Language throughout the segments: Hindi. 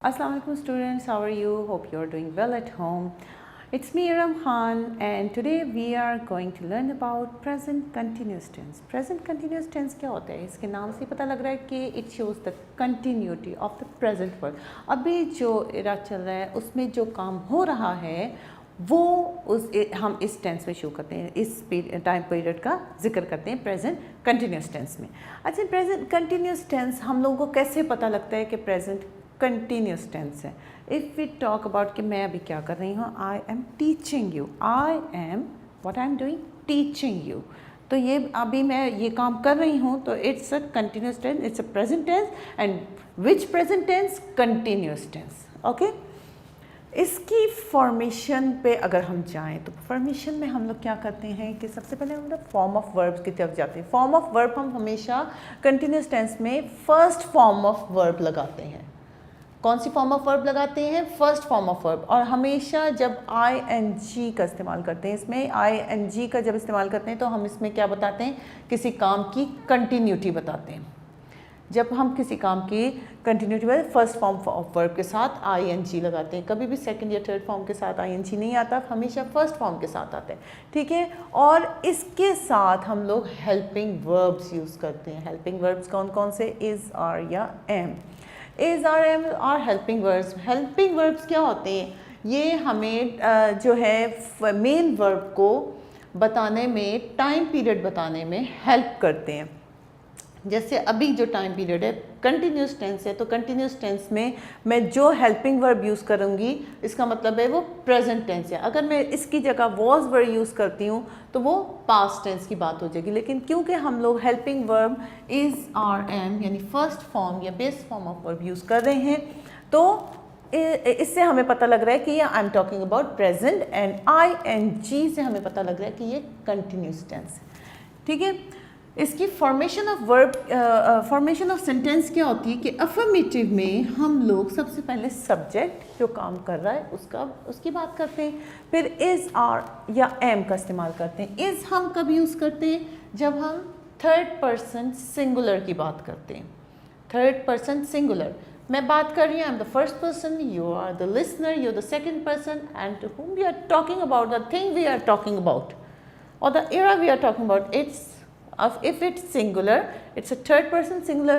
Assalamu alaikum students, how are you? Hope you are doing well at home. It's me Aram Khan and today we are going to learn about present continuous tense. Present continuous tense क्या होता है? इसके नाम से पता लग रहा है कि it shows the continuity of the present work. अभी जो इरा चल रहा है उसमें जो काम हो रहा है वो हम इस टेंस में शो करते हैं, इस टाइम पीरियड का जिक्र करते हैं प्रेजेंट कंटिन्यूस टेंस में। अच्छा, प्रेजेंट कंटिन्यूस टेंस हम लोगों को कैसे पता लगता है कि प्रेजेंट कंटिन्यूस टेंस है? इफ़ वी टॉक अबाउट कि मैं अभी क्या कर रही हूँ, I am teaching you, I am what I am doing, teaching you. तो ये अभी मैं ये काम कर रही हूँ, तो it's a continuous tense, it's a present tense. And which present tense? Continuous tense. Okay, इसकी फॉर्मेशन पे अगर हम जाएं तो फॉर्मेशन में हम लोग क्या करते हैं कि सबसे पहले हम लोग फॉर्म ऑफ वर्ब्स की तरफ जाते हैं। फॉर्म ऑफ वर्ब हम हमेशा कंटिन्यूस टेंस में फर्स्ट फॉर्म ऑफ वर्ब लगाते हैं। कौन सी फॉर्म ऑफ वर्ब लगाते हैं? First form of verb. और हमेशा जब आई एन जी का इस्तेमाल करते हैं, इसमें आई एन जी का जब इस्तेमाल करते हैं तो हम इसमें क्या बताते हैं? किसी काम की कंटिन्यूटी बताते हैं। जब हम किसी काम की कंटिन्यूटी में फर्स्ट फॉर्म ऑफ वर्ब के साथ आई एन जी लगाते हैं, कभी भी सेकंड या थर्ड फॉर्म के साथ आई एन जी नहीं आता, हमेशा फर्स्ट फॉर्म के साथ आता है। ठीक है, और इसके साथ हम लोग हेल्पिंग वर्ब्स यूज़ करते हैं। हेल्पिंग वर्ब्स कौन कौन से? इज़, आर या एम। इज़, आर, एम और हेल्पिंग वर्ब्स। हेल्पिंग वर्ब्स क्या होते हैं? ये हमें जो है मेन वर्ब को बताने में, टाइम पीरियड बताने में हेल्प करते हैं। जैसे अभी जो टाइम पीरियड है कंटिन्यूस टेंस है, तो कंटिन्यूस टेंस में मैं जो हेल्पिंग वर्ब यूज़ करूँगी इसका मतलब है वो प्रेजेंट टेंस है। अगर मैं इसकी जगह वॉज वर्ब यूज़ करती हूँ तो वो पास्ट टेंस की बात हो जाएगी। लेकिन क्योंकि हम लोग helping verb is, are, am यानी फर्स्ट फॉर्म या base form of verb use कर रहे हैं, तो इससे हमें पता लग रहा है कि ये I am talking about present. And I N G से हमें पता लग रहा है कि ये कंटिन्यूस टेंस है। ठीक है, इसकी formation of verb, formation of sentence क्या होती है कि अफर्मेटिव में हम लोग सबसे पहले सब्जेक्ट जो काम कर रहा है उसकी बात करते हैं, फिर इज़, आर या एम का इस्तेमाल करते हैं। इज़ हम कब यूज़ करते हैं? जब हम थर्ड पर्सन सिंगुलर की बात करते हैं। थर्ड पर्सन सिंगुलर, मैं बात कर रही हूँ, I am the first person, you are the listener, you are the second person, and to whom we are talking about, the thing we are talking about or the era we are talking about, if it's singular, it's a third person singular,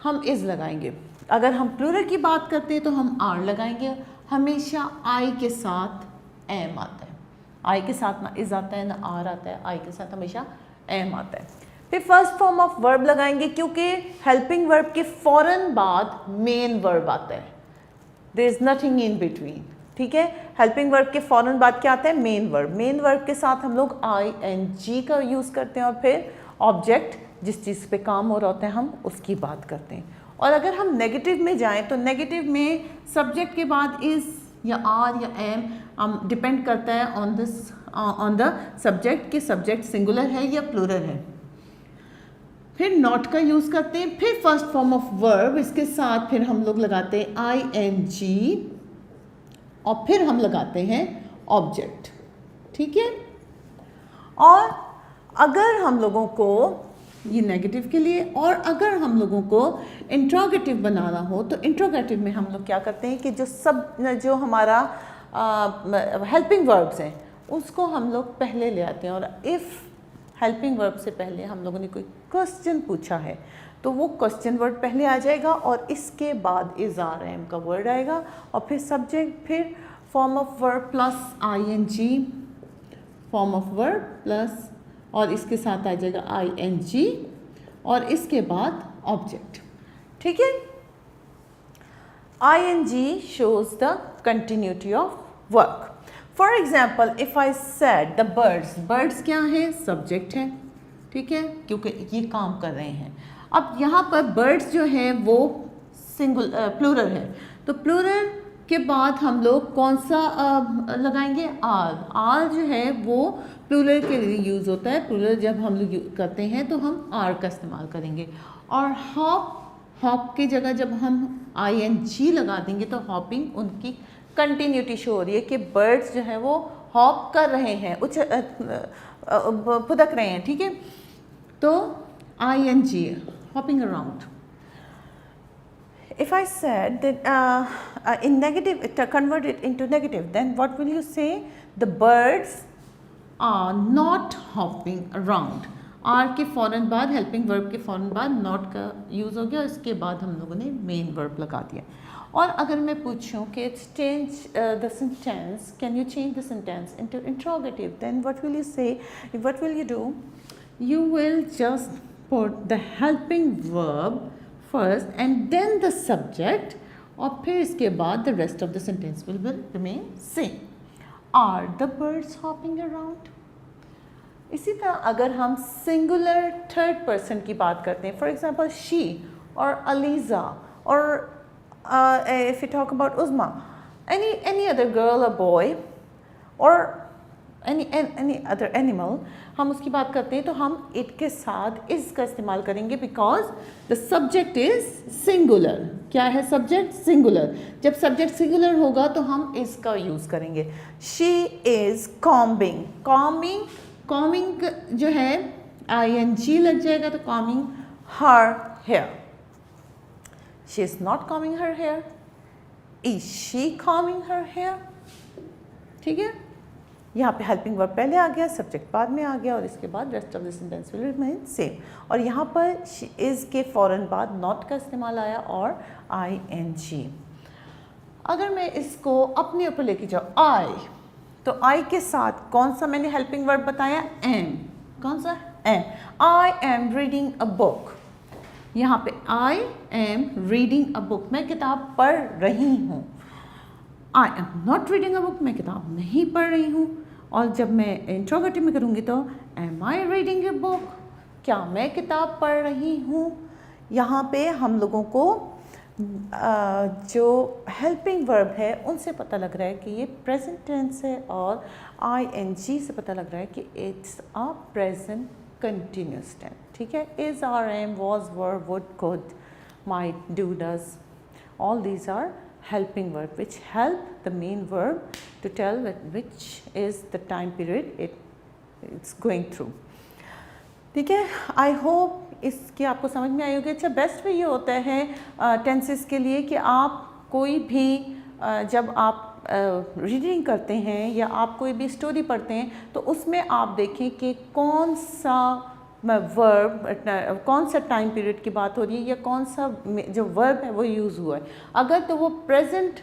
हम is लगाएंगे। अगर हम प्लूरल की बात करते हैं तो हम आर लगाएंगे। हमेशा आई के साथ एम आता है। आई के साथ ना इज आता है ना आर आता है, आई के साथ हमेशा एम आता है। फिर फर्स्ट फॉर्म ऑफ वर्ब लगाएंगे क्योंकि हेल्पिंग वर्ब के फ़ौरन बाद मेन वर्ब आता है। There is nothing in between. ठीक है, हेल्पिंग वर्ब के फ़ौरन बाद क्या आता है? Main verb. मेन वर्ब के साथ हम लोग आई एन जी का यूज़ करते हैं और फिर ऑब्जेक्ट जिस चीज़ पे काम हो रहा होता है हम उसकी बात करते हैं। और अगर हम नेगेटिव में जाएं तो नेगेटिव में सब्जेक्ट के बाद इज़ या आर या एम डिपेंड करता है ऑन द सब्जेक्ट कि सब्जेक्ट सिंगुलर है या प्लूरल है। फिर नॉट का यूज़ करते हैं, फिर फर्स्ट फॉर्म ऑफ वर्ब, इसके साथ फिर हम लोग लगाते हैं आई एन जी और फिर हम लगाते हैं ऑब्जेक्ट। ठीक है, और अगर हम लोगों को ये नेगेटिव के लिए, और अगर हम लोगों को इंट्रोगेटिव बनाना हो तो इंट्रोगेटिव में हम लोग क्या करते हैं कि जो हमारा हेल्पिंग वर्ब्स हैं उसको हम लोग पहले ले आते हैं। और इफ़ हेल्पिंग वर्ब से पहले हम लोगों ने कोई क्वेश्चन पूछा है तो वो क्वेश्चन वर्ड पहले आ जाएगा और इसके बाद इज़, आर, एम का वर्ड आएगा और फिर सब्जेक्ट, फिर form of verb plus I N G, form of verb plus और इसके साथ आ जाएगा आई एन जी और इसके बाद ऑब्जेक्ट। ठीक है, I N G shows the continuity of work. For example, if I said the birds, birds क्या है? सब्जेक्ट है। ठीक है, क्योंकि ये काम कर रहे हैं। अब यहाँ पर बर्ड्स जो है वो प्लूरल है, तो प्लूरल के बाद हम लोग कौन सा लगाएंगे? आर। आर जो है वो प्लूरल के लिए यूज़ होता है। प्लूरल जब हम लोग करते हैं तो हम आर का इस्तेमाल करेंगे। और हॉप की जगह जब हम आई एन जी लगा देंगे तो हॉपिंग, उनकी कंटिन्यूटी शो हो रही है कि बर्ड्स जो है वो हॉप कर रहे हैं, फुदक रहे हैं। ठीक है, तो I N G, hopping around. if I said that in negative, convert it into negative, then what will you say? The birds are not hopping around. Are के फ़ौरन बाद, हेल्पिंग वर्ब के फ़ौरन बाद नॉट का यूज़ हो गया, इसके बाद हम लोगों ने मेन वर्ब लगा दिया. और अगर मैं पूछूं कि it's change the sentence, can you change the sentence into interrogative, then what will you say, what will you do? You will just put the helping verb first and then the subject, और फिर इसके बाद the rest of the sentence will remain same. Are the birds hopping around? इसी तरह अगर हम सिंगुलर थर्ड पर्सन की बात करते हैं, फॉर एग्जाम्पल शी और अलीज़ा, और if you talk about Uzma, any other girl or boy or any other animal, हम उसकी बात करते हैं तो हम इट के साथ इस का इस्तेमाल करेंगे because the subject is singular. क्या है सब्जेक्ट? सिंगुलर. जब सब्जेक्ट सिंगुलर होगा तो हम इसका यूज़ करेंगे. She is combing. कॉम्बिंग जो है ing लग जाएगा तो combing her hair. She is not combing her hair. Is she combing her hair? ठीक है, यहाँ पे हेल्पिंग वर्ब पहले आ गया, सब्जेक्ट बाद में आ गया, और इसके बाद rest of the sentence will remain same. और यहाँ पर शी इज़ के फ़ौरन बाद नॉट का इस्तेमाल आया और ing. अगर मैं इसको अपने ऊपर लेके जाऊँ आई, तो आई के साथ कौन सा मैंने हेल्पिंग वर्ब बताया? एम. कौन सा? Am. I am reading a book. यहाँ पे I am reading a book, मैं किताब पढ़ रही हूँ. I am not reading a book, मैं किताब नहीं पढ़ रही हूँ. और जब मैं इंट्रोगेटिव में करूँगी तो am I reading a book, क्या मैं किताब पढ़ रही हूँ. यहाँ पे हम लोगों को जो हेल्पिंग वर्ब है उनसे पता लग रहा है कि ये प्रेजेंट टेंस है, और ing से पता लग रहा है कि it's a present continuous tense. ठीक है, is, are, am, was, were, would, could, might, do, does, all these are helping verb which help the main verb to tell which is the time period it's going through. ठीक है, आई होप इसकी आपको समझ में आई होगी. अच्छा, बेस्ट वे ये होता है टेंसेस के लिए कि आप कोई भी जब आप रीडिंग करते हैं या आप कोई भी स्टोरी पढ़ते हैं तो उसमें आप देखें कि कौन सा वर्ब, कौन सा टाइम पीरियड की बात हो रही है या कौन सा जो वर्ब है वो यूज़ हुआ है. अगर तो वो प्रेजेंट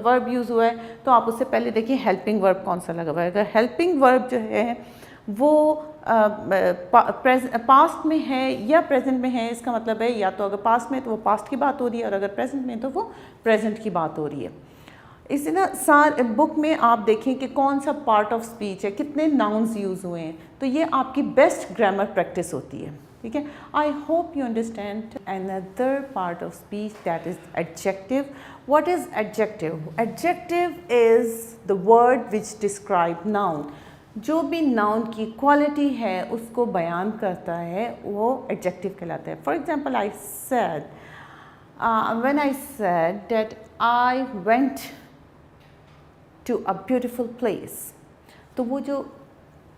वर्ब यूज़ हुआ है तो आप उससे पहले देखिए हेल्पिंग वर्ब कौन सा लगा हुआ है. अगर हेल्पिंग वर्ब जो है वो पास्ट में है या प्रेजेंट में है, इसका मतलब है या तो अगर पास्ट में तो वो पास्ट की बात हो रही है, और अगर प्रेजेंट में तो वो प्रेजेंट की बात हो रही है. इसी ना बुक में आप देखें कि कौन सा पार्ट ऑफ स्पीच है, कितने नाउन्स यूज़ हुए हैं, तो ये आपकी बेस्ट ग्रामर प्रैक्टिस होती है. ठीक है, I hope you understand. Another part of speech that is adjective. What is adjective? Adjective is the word which describe noun. जो भी नाउन की क्वालिटी है उसको बयान करता है वो एडजेक्टिव कहलाता है. For example, I said, when I said that I went to a beautiful place, तो वो जो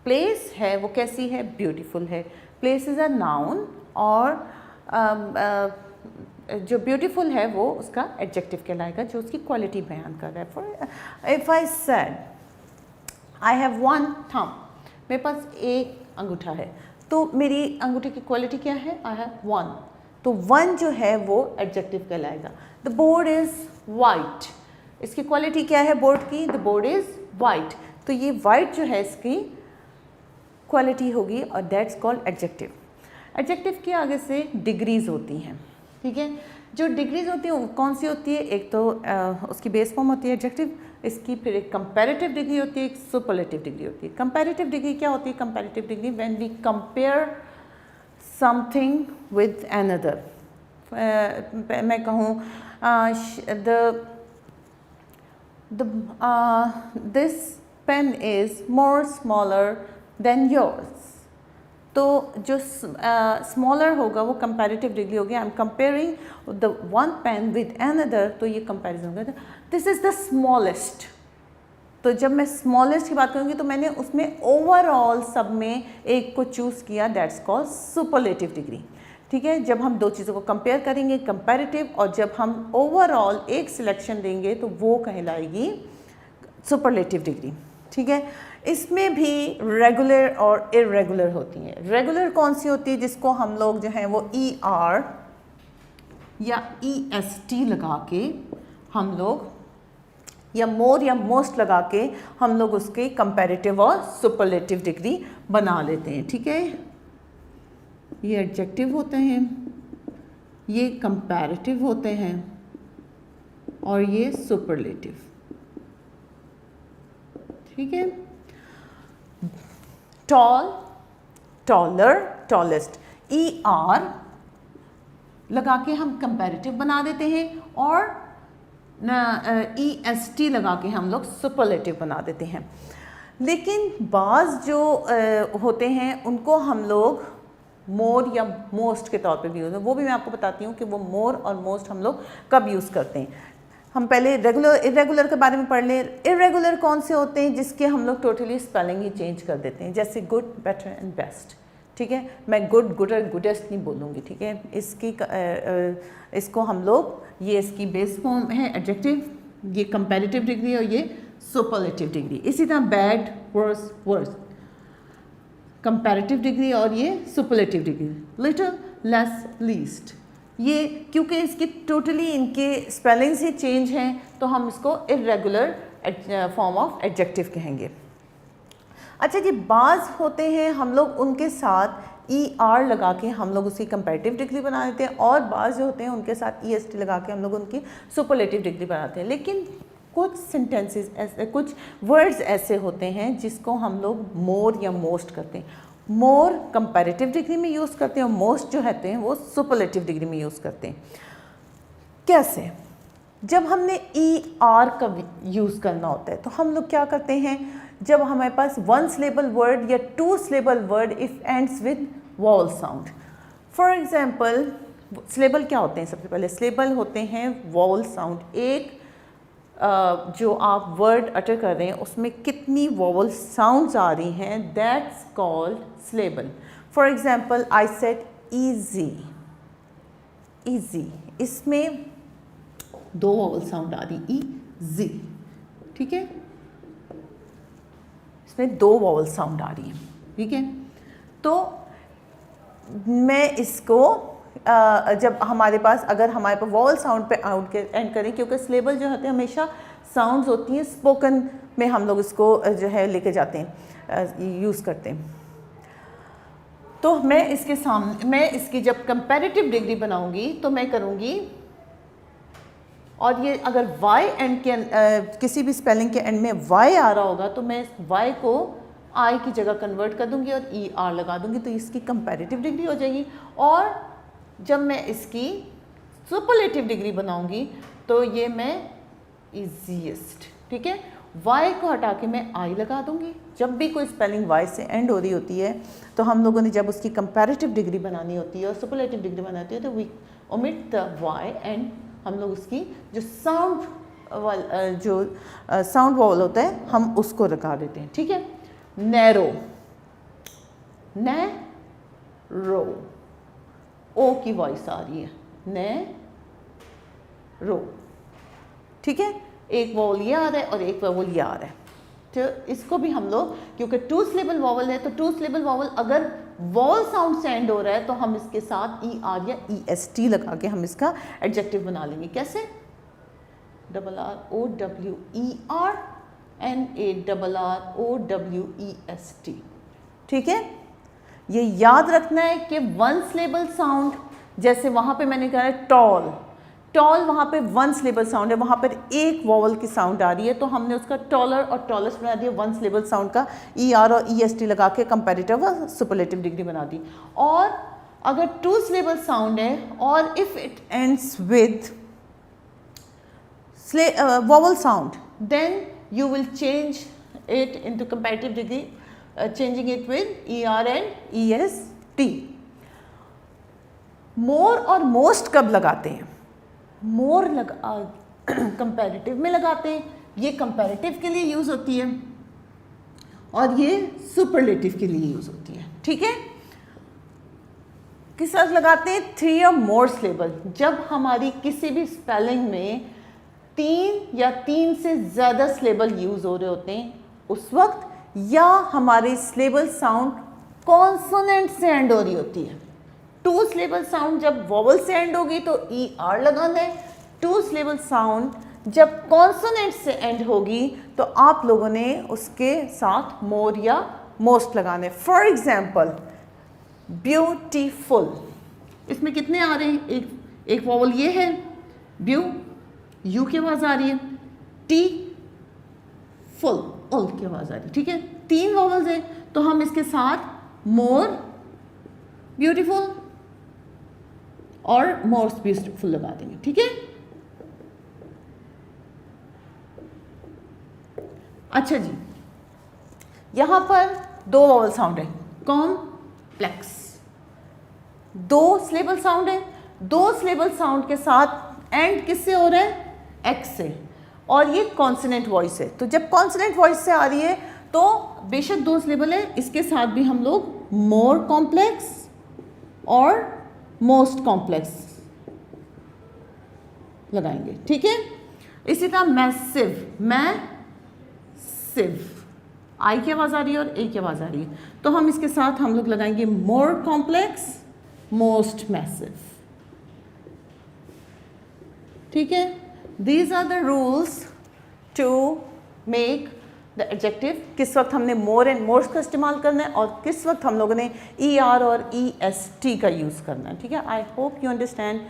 प्लेस है वो कैसी है? ब्यूटीफुल है. प्लेस इज़ अ नाउन, और जो ब्यूटीफुल है वो उसका एडजेक्टिव कहलाएगा जो उसकी क्वालिटी बयान कर रहा है. For if I said I have one thumb, मेरे पास एक अंगूठा है, तो मेरी अंगूठे की क्वालिटी क्या है? I have one. तो वन जो है वो एडजेक्टिव कहलाएगा. द बोर्ड इज़ वाइट, इसकी क्वालिटी क्या है बोर्ड की? The board is white. तो ये वाइट जो है इसकी क्वालिटी होगी और दैट्स कॉल्ड एडजेक्टिव. एडजेक्टिव के आगे से डिग्रीज होती हैं. ठीक है, जो डिग्रीज होती हैं वो कौन सी होती है? एक तो उसकी बेस फॉर्म होती है एडजेक्टिव, इसकी फिर एक कंपैरेटिव डिग्री होती है, एक सुपरलेटिव डिग्री होती है. कंपैरेटिव डिग्री क्या होती है? Comparative degree when we compare something with another. मैं कहूँ this pen is more smaller than yours, तो जो स्मॉलर होगा वो कंपैरेटिव डिग्री होगी. I am comparing the one pen with another, तो ये कंपैरिजन होगा. This is the smallest. तो जब मैं स्मॉलेस्ट की बात करूँगी तो मैंने उसमें ओवरऑल सब में एक को चूज़ किया, दैट्स कॉल्ड सुपरलेटिव डिग्री. ठीक है, जब हम दो चीज़ों को कंपेयर करेंगे कंपैरेटिव, और जब हम ओवरऑल एक सिलेक्शन देंगे तो वो कहलाएगी सुपरलेटिव डिग्री। ठीक है, इसमें भी रेगुलर और इरेगुलर होती हैं। रेगुलर कौन सी होती है? जिसको हम लोग जो है वो ER या EST लगा के हम लोग, या मोर या मोस्ट लगा के हम लोग उसके कंपैरेटिव और सुपरलेटिव डिग्री बना लेते हैं। ठीक है, ये एडजेक्टिव होते हैं, ये कंपैरेटिव होते हैं, और ये सुपरलेटिव। ठीक है, टॉल, टॉलर, टॉलेस्ट, ER लगा के हम कंपैरेटिव बना देते हैं, और EST लगा के हम लोग सुपरलेटिव बना देते हैं। लेकिन बाज़ जो होते हैं उनको हम लोग मोर या मोस्ट के तौर पे भी यूज़ है, वो भी मैं आपको बताती हूँ कि वो मोर और मोस्ट हम लोग कब यूज़ करते हैं। हम पहले रेगुलर इरेगुलर के बारे में पढ़ लें। इरेगुलर कौन से होते हैं? जिसके हम लोग टोटली स्पेलिंग ही चेंज कर देते हैं, जैसे गुड, बेटर एंड बेस्ट। ठीक है, मैं गुड, गुडर, गुडेस्ट नहीं बोलूँगी। ठीक है, इसको हम लोग, ये इसकी बेस फॉर्म है एडजेक्टिव, ये कंपैरेटिव डिग्री और ये सुपरलेटिव डिग्री। इसी तरह bad, worse, worse, comparative degree और ये superlative degree. Little, less, least, ये क्योंकि इसकी टोटली इनके स्पेलिंग्स ही चेंज हैं तो हम इसको इरेगुलर फॉर्म ऑफ एडजेक्टिव कहेंगे। अच्छा जी, बाज़ होते हैं हम लोग उनके साथ ER लगा के हम लोग उसकी कंपैरेटिव डिग्री बना देते हैं, और बाज़ जो होते हैं उनके साथ EST लगा के हम लोग उनकी सुपरलेटिव डिग्री बनाते हैं। लेकिन कुछ सेंटेंसेस ऐसे, कुछ वर्ड्स ऐसे होते हैं जिसको हम लोग मोर या मोस्ट करते हैं। मोर कंपैरेटिव डिग्री में यूज़ करते हैं और मोस्ट जो होते हैं वो सुपरलेटिव डिग्री में यूज़ करते हैं। कैसे? जब हमने ER का यूज़ करना होता है तो हम लोग क्या करते हैं? जब हमारे पास वन सिलेबल वर्ड या two syllable word if ends with vowel sound. For example, syllable क्या होते हैं? सबसे पहले सिलेबल होते हैं वॉवल साउंड। एक जो आप वर्ड अटर कर रहे हैं उसमें कितनी वॉवल साउंड्स आ रही हैं, that's called syllable. For example, I said easy, easy, इसमें दो वॉवल साउंड आ रही, ईजी। ठीक है, इसमें दो वॉवल साउंड आ रही है। ठीक है, तो मैं इसको जब हमारे पास, अगर हमारे पास वॉवल साउंड पे आउट के एंड करें, क्योंकि सिलेबल जो होते हैं हमेशा साउंड्स होती हैं, स्पोकन में हम लोग इसको जो है लेके जाते हैं, यूज़ करते हैं। तो मैं इसके सामने, मैं इसकी जब कंपैरेटिव डिग्री बनाऊंगी तो मैं करूंगी, और ये अगर Y एंड के किसी भी स्पेलिंग के एंड में Y आ रहा होगा तो मैं Y को I की जगह कन्वर्ट कर दूंगी और ER लगा दूंगी, तो इसकी कंपैरेटिव डिग्री हो जाएगी। और जब मैं इसकी सुपरलेटिव डिग्री बनाऊंगी तो ये मैं ईजीएस्ट, ठीक है, Y को हटा के मैं I लगा दूंगी। जब भी कोई स्पेलिंग Y से एंड हो रही होती है तो हम लोगों ने जब उसकी कंपैरेटिव डिग्री बनानी होती है और सुपरलेटिव डिग्री बनानी होती है तो we omit the Y and हम लोग उसकी जो साउंड वॉवल होता है हम उसको लगा देते हैं। ठीक है, नैरो, नैरो, ओ की वॉइस आ रही है, नैरो। ठीक है, एक वॉवल ये आ रहा है और एक वॉवल ये आ रहा है, तो इसको भी हम लोग, क्योंकि टू सिलेबल वॉवल है तो टू सिलेबल वॉवल अगर वॉवल साउंड से एंड हो रहा है तो हम इसके साथ ER या EST लगा के हम इसका एडजेक्टिव बना लेंगे। कैसे? RROWER NARROWEST। ठीक है, ये याद रखना है कि वन सिलेबल साउंड, जैसे वहाँ पे मैंने कहा है टॉल, टॉल वहाँ पे वन सिलेबल साउंड है, वहाँ पर एक वॉवल की साउंड आ रही है तो हमने उसका टॉलर और टॉलेस्ट बना दिया, वन सिलेबल साउंड का ER और EST लगा के कंपैरेटिव और सुपरलेटिव डिग्री बना दी। और अगर टू सिलेबल साउंड है और if it ends with vowel sound then you will change it into comparative degree, changing it with ER and EST। More और मोस्ट कब लगाते हैं? मोर कंपैरेटिव में लगाते हैं, ये कंपैरेटिव के लिए यूज़ होती है और ये सुपरलेटिव के लिए यूज़ होती है। ठीक है, किस वक्त लगाते हैं? 3 or more सिलेबल। जब हमारी किसी भी स्पेलिंग में 3 या 3 से ज़्यादा सिलेबल यूज़ हो रहे होते हैं उस वक्त, या हमारी सिलेबल साउंड कॉन्सोनेंट से एंड हो रही होती है। 2 सिलेबल साउंड जब वोवल से एंड होगी तो ER लगाना है। 2 सिलेबल साउंड जब कॉन्सोनेंट से एंड होगी तो आप लोगों ने उसके साथ मोर या मोस्ट लगाने। फॉर एग्जाम्पल ब्यूटीफुल, इसमें कितने आ रहे हैं? एक वोवल ये है, ब्यू, यू की आवाज़ आ रही है, टी, फुल, उल की आवाज़ आ रही है। ठीक है, 3 वोवल्स हैं तो हम इसके साथ मोर ब्यूटीफुल और मोस्ट ब्यूटीफुल लगा देंगे। ठीक है, अच्छा जी, यहां पर 2 वोवल साउंड है, कॉम्प्लेक्स, 2 सिलेबल साउंड है। 2 सिलेबल साउंड के साथ एंड किससे हो रहा है? एक्स से, और ये कॉन्सोनेंट वॉइस है। तो जब कॉन्सोनेंट वॉइस से आ रही है तो बेशक 2 सिलेबल है, इसके साथ भी हम लोग मोर कॉम्प्लेक्स और मोस्ट कॉम्प्लेक्स लगाएंगे। ठीक है, इसी तरह मैसिव, मैसिव, आई की आवाज़ आ रही है और ए की आवाज़ आ रही है तो हम इसके साथ हम लोग लगाएंगे मोर कॉम्प्लेक्स, मोस्ट मैसिव। ठीक है, these are the rules to make the adjective. किस वक्त हमने मोर एंड मोस्ट का इस्तेमाल करना है और किस वक्त हम लोगों ने ER और EST का यूज़ करना है। ठीक है, I hope you understand.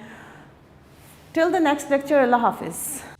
Till the next lecture, अल्लाह हाफिज़।